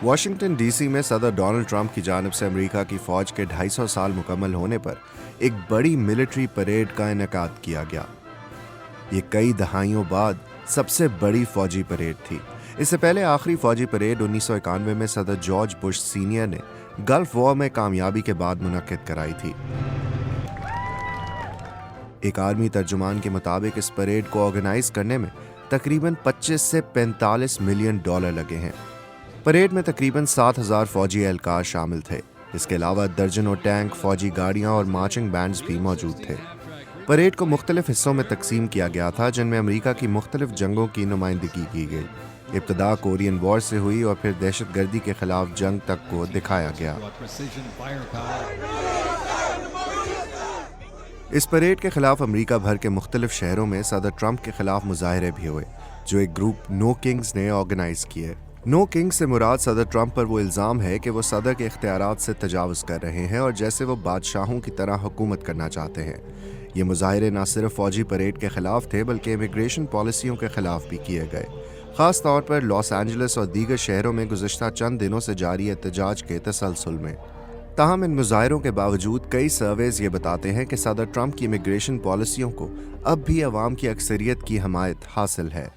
Washington DC में सदर Donald Trump की जानिब से अमेरिका की फौज के 250 साल मुकम्मल होने पर एक बड़ी मिलिट्री परेड का इनेकाद किया गया। ये कई दहाइयों बाद सबसे बड़ी फौजी परेड थी। इससे पहले आखिरी फौजी परेड 1991 में सदर जॉर्ज बुश सीनियर ने गल्फ वॉर में कामयाबी के बाद मुनक्किद कराई थी। एक आर्मी तर्जुमान के मुताबिक इस परेड को ऑर्गेनाइज करने में तकरीबन 25 से 45 मिलियन डॉलर लगे हैं। परेड में तकरीबन 7,000 फौजी एहलकार शामिल थे। इसके अलावा दर्जनों टैंक, फौजी गाड़ियां और मार्चिंग बैंड्स भी मौजूद थे। परेड को मुख्तलिफ हिस्सों में तकसीम किया गया था, जिनमें अमेरिका की मुख्तलिफ जंगों की नुमाइंदगी की गई। इब्तदा कोरियन वॉर से हुई और फिर दहशतगर्दी के खिलाफ जंग तक को दिखाया गया। इस परेड के खिलाफ अमेरिका भर के मुख्तलिफ शहरों में सदर ट्रंप के खिलाफ मुजाहरे भी हुए, जो एक ग्रुप नो किंग्स ने ऑर्गेनाइज किए। नो किंग्स से मुराद सदर ट्रंप पर वो इल्ज़ाम है कि वो सदर के इख्तियारात से तजावुज़ कर रहे हैं और जैसे वो बादशाहों की तरह हुकूमत करना चाहते हैं। ये मुजाहरे न सिर्फ फौजी परेड के खिलाफ थे बल्कि इमिग्रेशन पॉलिसियों के खिलाफ भी किए गए, ख़ास तौर पर लॉस एंजलिस और दीगर शहरों में गुज़श्ता चंद दिनों से जारी एहतजाज के तसलसल में। ताहम इन मुजाहरों के बावजूद कई सर्वेज ये बताते हैं कि सदर ट्रंप की इमिग्रेशन पॉलिसियों को अब भी अवाम की अक्सरियत की हमायत हासिल है।